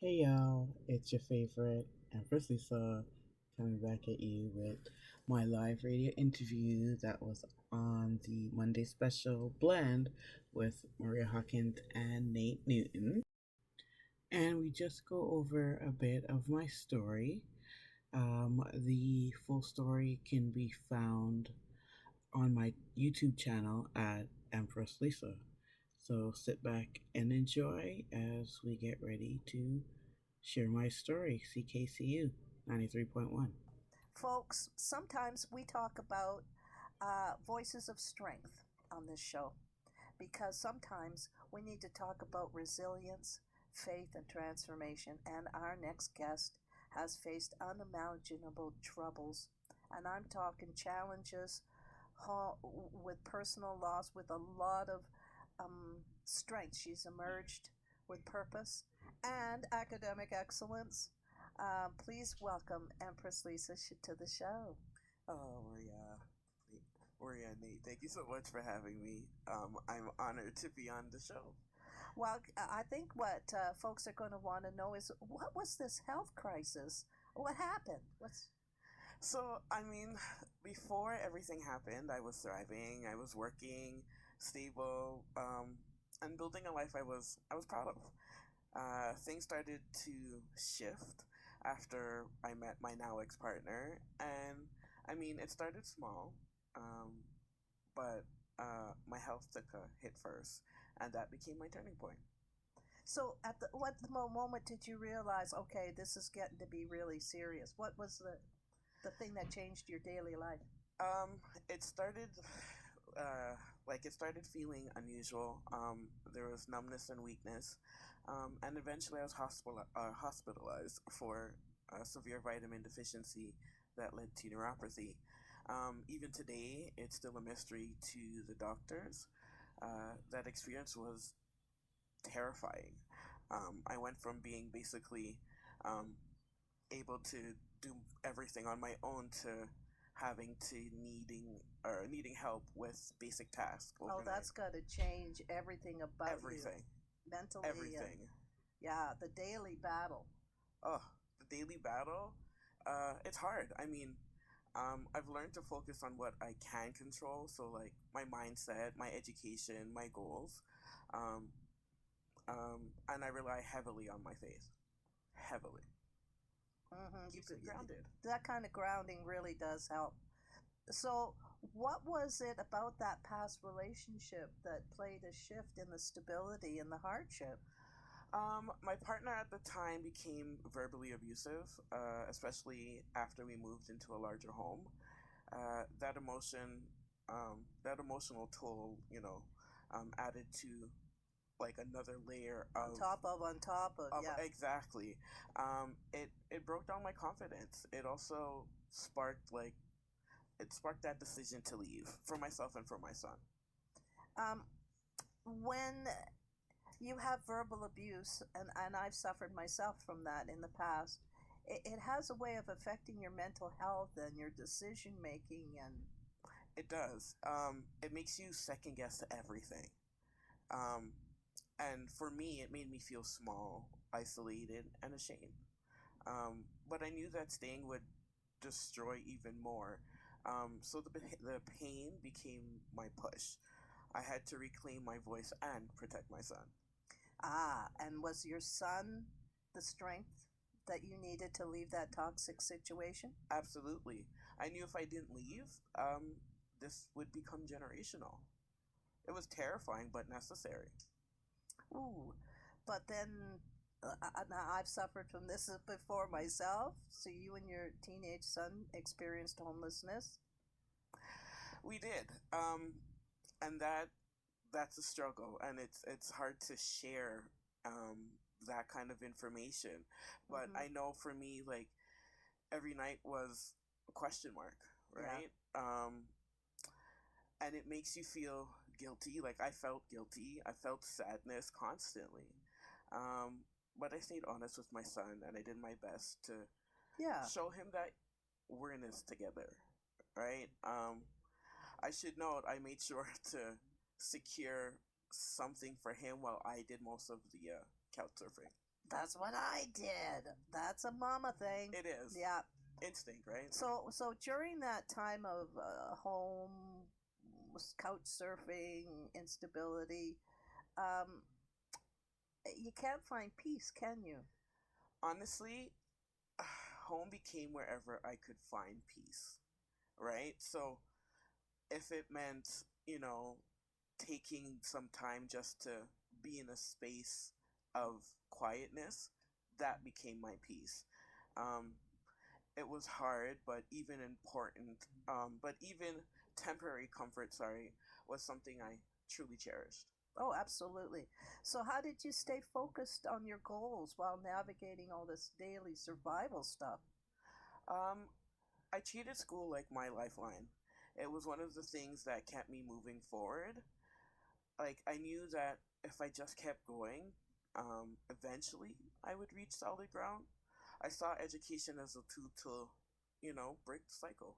Hey y'all, it's your favorite Empress Lisa coming back at you with my live radio interview that was on the Monday special blend with Maria Hawkins and Nate Newton. And we just go over a bit of my story. The full story can be found on my YouTube channel at Empress Lisa. So sit back and enjoy as we get ready to share my story. CKCU 93.1. Folks, sometimes we talk about voices of strength on this show because sometimes we need to talk about resilience, faith, and transformation. And our next guest has faced unimaginable troubles. And I'm talking challenges with personal loss, with a lot of strength. She's emerged with purpose and academic excellence. Please welcome Empress Lisa to the show. Oh, Maria, Nate, thank you so much for having me. I'm honored to be on the show. Well, I think what folks are going to want to know is what was this health crisis? What happened? What's So, I mean, before everything happened, I was thriving. I was working, stable, and building a life I was proud of. Things started to shift after I met my now ex partner, and I mean, it started small, um, but my health took a hit first, and that became my turning point. so at the moment did you realize, okay, this is getting to be really serious? What was the thing that changed your daily life? Um, it started, uh, it started feeling unusual. There was numbness and weakness, and eventually I was hospitalized for a severe vitamin deficiency that led to neuropathy. Even today, it's still a mystery to the doctors. That experience was terrifying. I went from being basically um, able to do everything on my own to having to needing help with basic tasks Oh, overnight. that's got to change everything about you Everything, mentally and everything. yeah, the daily battle. Oh, the daily battle. It's hard. I mean, I've learned to focus on what I can control. So like my mindset, my education, my goals, um, and I rely heavily on my faith. Heavily You keeps could, me grounded. that kind of grounding really does help. So, what was it about that past relationship that played a shift in the stability and the hardship? My partner at the time became verbally abusive, especially after we moved into a larger home. That that emotional toll, added to like another layer On top of, of yeah. exactly. It broke down my confidence. It also sparked that decision to leave for myself and for my son. Um, when you have verbal abuse, and I've suffered myself from that in the past, it has a way of affecting your mental health and your decision making. And It does. It makes you second guess everything. Um, and for me, it made me feel small, isolated, and ashamed. But I knew that staying would destroy even more. So the pain became my push. I had to reclaim my voice and protect my son. and was your son the strength that you needed to leave that toxic situation? Absolutely. I knew if I didn't leave, this would become generational. It was terrifying but necessary. Ooh, but then now I've suffered from this before myself. So you and your teenage son experienced homelessness. We did, and that's a struggle, and it's hard to share that kind of information. But Hmm. I know for me, like every night was a question mark, Yeah. right? And it makes you feel guilty. Like I felt guilty. I felt sadness constantly. Um, but I stayed honest with my son, and I did my best to Yeah. show him that we're in this together, right? I should note I made sure to secure something for him while I did most of the couch surfing. That's what I did. That's a mama thing. It is Yeah. instinct, right? So during that time of home couch surfing instability, um, you can't find peace, can you? Honestly, home became wherever I could find peace, right? So if it meant, you know, taking some time just to be in a space of quietness, that became my peace. Um, it was hard, but even important, but even temporary comfort, sorry, was something I truly cherished. Oh, absolutely. So, how did you stay focused on your goals while navigating all this daily survival stuff? Um, I treated school like my lifeline. It was one of the things that kept me moving forward. Like, I knew that if I just kept going, eventually I would reach solid ground. I saw education as a tool to, break the cycle.